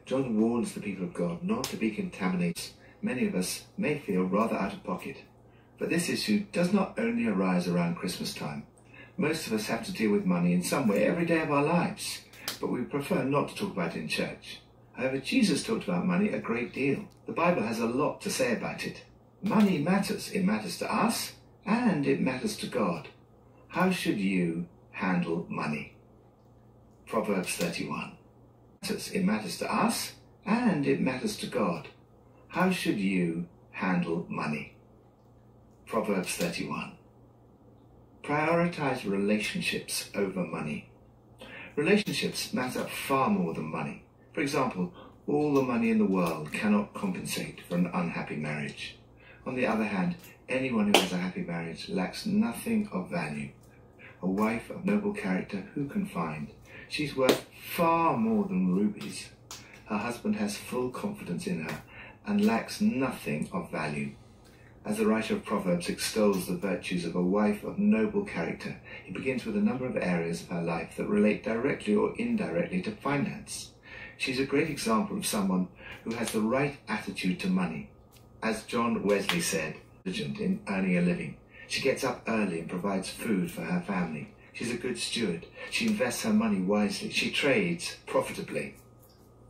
John warns the people of God not to be contaminated. Many of us may feel rather out of pocket, but this issue does not only arise around Christmas time. Most of us have to deal with money in some way every day of our lives, but we prefer not to talk about it in church. However, Jesus talked about money a great deal. The Bible has a lot to say about it. Money matters. It matters to us, and it matters to God. How should you handle money? Proverbs 31. It matters to us, and it matters to God. How should you handle money? Proverbs 31. Prioritize relationships over money. Relationships matter far more than money. For example, all the money in the world cannot compensate for an unhappy marriage. On the other hand, anyone who has a happy marriage lacks nothing of value. A wife of noble character who can find? She's worth far more than rubies. Her husband has full confidence in her and lacks nothing of value. As the writer of Proverbs extols the virtues of a wife of noble character, he begins with a number of areas of her life that relate directly or indirectly to finance. She's a great example of someone who has the right attitude to money. As John Wesley said, diligent in earning a living. She gets up early and provides food for her family. She's a good steward. She invests her money wisely. She trades profitably.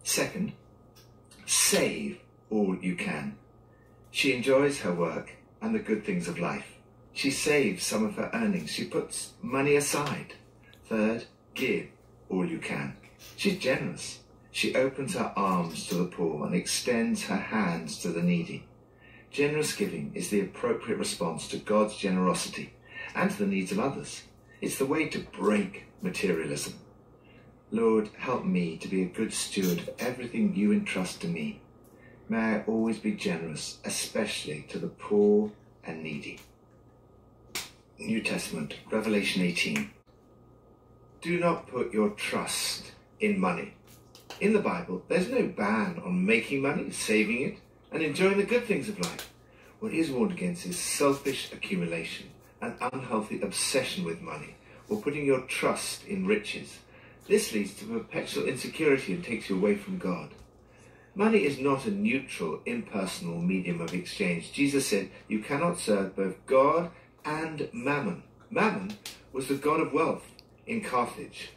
Second, save all you can. She enjoys her work and the good things of life. She saves some of her earnings. She puts money aside. Third, give all you can. She's generous. She opens her arms to the poor and extends her hands to the needy. Generous giving is the appropriate response to God's generosity and to the needs of others. It's the way to break materialism. Lord, help me to be a good steward of everything you entrust to me. May I always be generous, especially to the poor and needy. New Testament, Revelation 18. Do not put your trust in money. In the Bible, there's no ban on making money, saving it, and enjoying the good things of life. What is warned against is selfish accumulation, an unhealthy obsession with money, or putting your trust in riches. This leads to perpetual insecurity and takes you away from God. Money is not a neutral, impersonal medium of exchange. Jesus said, you cannot serve both God and mammon. Mammon was the god of wealth in Carthage.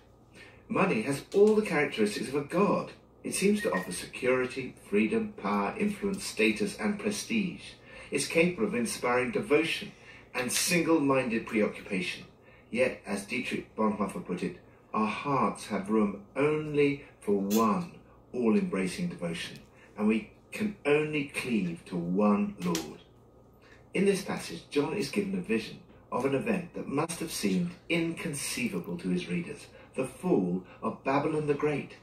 Money has all the characteristics of a god. It seems to offer security, freedom, power, influence, status, and prestige. It's capable of inspiring devotion and single-minded preoccupation. Yet, as Dietrich Bonhoeffer put it, our hearts have room only for one all-embracing devotion, and we can only cleave to one Lord. In this passage, John is given a vision of an event that must have seemed inconceivable to his readers, the fall of Babylon the Great.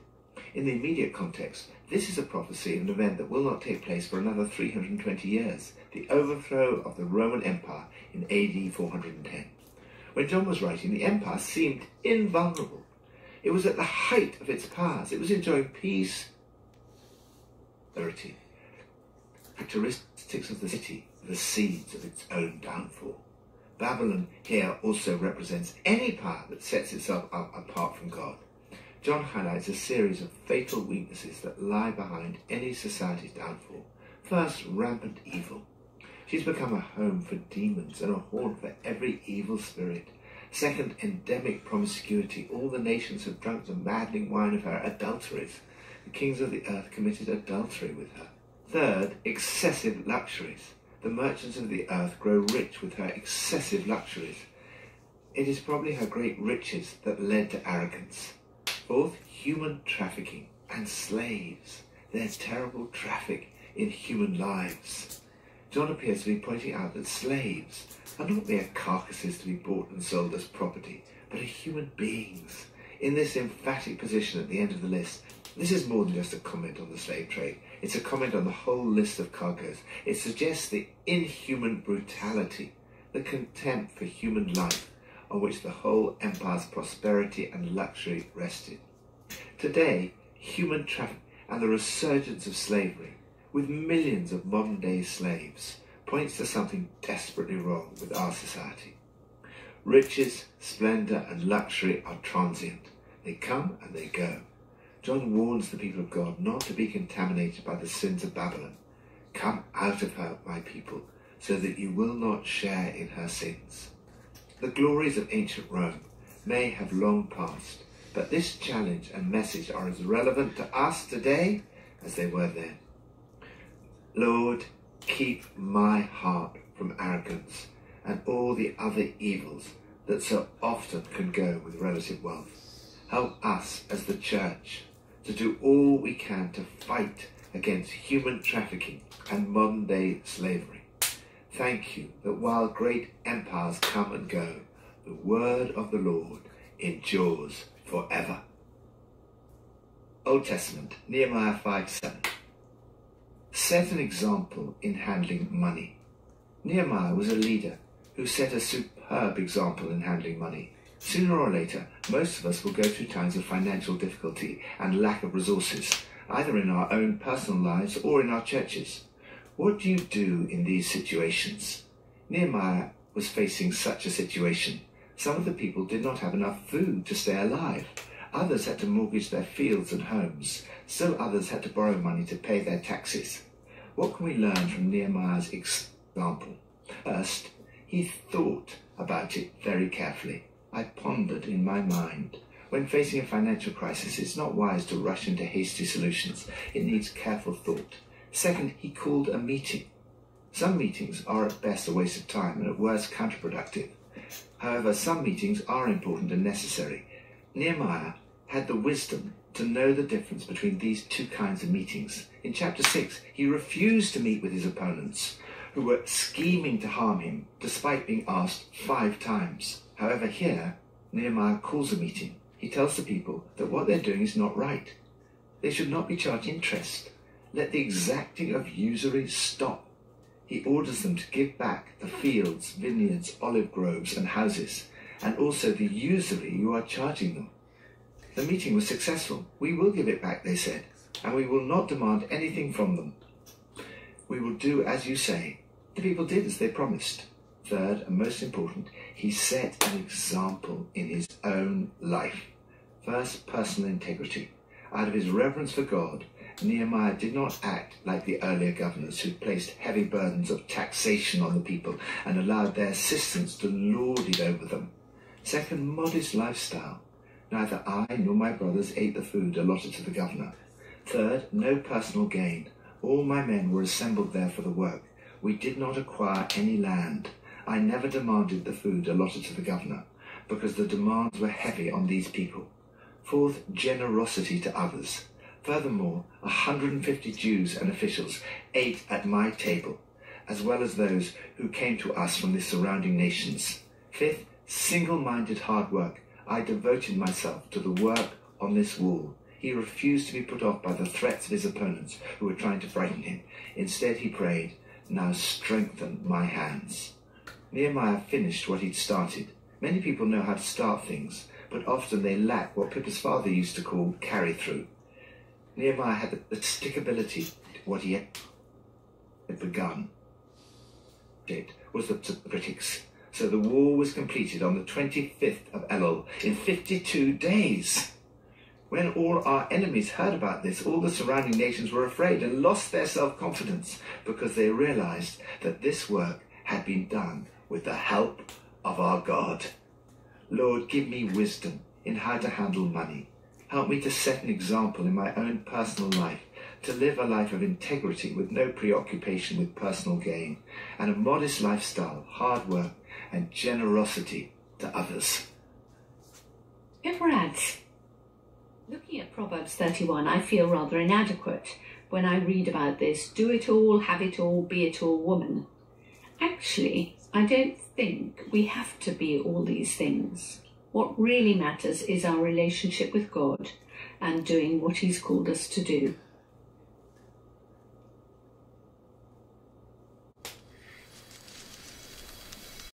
In the immediate context, this is a prophecy of an event that will not take place for another 320 years, the overthrow of the Roman Empire in AD 410. When John was writing, the empire seemed invulnerable. It was at the height of its powers. It was enjoying peace, characteristics of the city, the seeds of its own downfall. Babylon here also represents any power that sets itself up apart from God. John highlights a series of fatal weaknesses that lie behind any society's downfall. First, rampant evil. She's become a home for demons and a haunt for every evil spirit. Second, endemic promiscuity. All the nations have drunk the maddening wine of her adulteries. The kings of the earth committed adultery with her. Third, excessive luxuries. The merchants of the earth grow rich with her excessive luxuries. It is probably her great riches that led to arrogance. Fourth, human trafficking and slaves. Their terrible traffic in human lives. John appears to be pointing out that slaves are not mere carcasses to be bought and sold as property, but are human beings. In this emphatic position at the end of the list, this is more than just a comment on the slave trade. It's a comment on the whole list of cargoes. It suggests the inhuman brutality, the contempt for human life, on which the whole empire's prosperity and luxury rested. Today, human trafficking and the resurgence of slavery, with millions of modern-day slaves, points to something desperately wrong with our society. Riches, splendour and luxury are transient. They come and they go. John warns the people of God not to be contaminated by the sins of Babylon. Come out of her, my people, so that you will not share in her sins. The glories of ancient Rome may have long passed, but this challenge and message are as relevant to us today as they were then. Lord, keep my heart from arrogance and all the other evils that so often can go with relative wealth. Help us as the church to do all we can to fight against human trafficking and modern-day slavery. Thank you that while great empires come and go, the word of the Lord endures forever. Old Testament, Nehemiah 5:7. Set an example in handling money. Nehemiah was a leader who set a superb example in handling money. Sooner or later, most of us will go through times of financial difficulty and lack of resources, either in our own personal lives or in our churches. What do you do in these situations? Nehemiah was facing such a situation. Some of the people did not have enough food to stay alive. Others had to mortgage their fields and homes. Still others had to borrow money to pay their taxes. What can we learn from Nehemiah's example? First, he thought about it very carefully. I pondered in my mind. When facing a financial crisis, it's not wise to rush into hasty solutions. It needs careful thought. Second, he called a meeting. Some meetings are at best a waste of time and at worst counterproductive. However, some meetings are important and necessary. Nehemiah had the wisdom to know the difference between these two kinds of meetings. In chapter 6, he refused to meet with his opponents, who were scheming to harm him, despite being asked 5 times. However, here, Nehemiah calls a meeting. He tells the people that what they're doing is not right. They should not be charged interest. Let the exacting of usury stop. He orders them to give back the fields, vineyards, olive groves, and houses, and also the usury you are charging them. The meeting was successful. We will give it back, they said, and we will not demand anything from them. We will do as you say. The people did as they promised. Third, and most important, he set an example in his own life. First, personal integrity. Out of his reverence for God, Nehemiah did not act like the earlier governors who placed heavy burdens of taxation on the people and allowed their assistants to lord it over them. Second, modest lifestyle. Neither I nor my brothers ate the food allotted to the governor. Third, no personal gain. All my men were assembled there for the work. We did not acquire any land. I never demanded the food allotted to the governor, because the demands were heavy on these people. Fourth, generosity to others. Furthermore, 150 Jews and officials ate at my table, as well as those who came to us from the surrounding nations. Fifth, single-minded hard work. I devoted myself to the work on this wall. He refused to be put off by the threats of his opponents who were trying to frighten him. Instead, he prayed, "Now strengthen my hands." Nehemiah finished what he'd started. Many people know how to start things, but often they lack what Pippa's father used to call carry-through. Nehemiah had the stickability. What he had begun it was the critics. So the wall was completed on the 25th of Elul in 52 days. When all our enemies heard about this, all the surrounding nations were afraid and lost their self-confidence because they realized that this work had been done with the help of our God. Lord, give me wisdom in how to handle money. Help me to set an example in my own personal life, to live a life of integrity with no preoccupation with personal gain, and a modest lifestyle, hard work, and generosity to others. Efrads. Looking at Proverbs 31, I feel rather inadequate when I read about this do it all, have it all, be it all woman. Actually, I don't think we have to be all these things. What really matters is our relationship with God and doing what He's called us to do.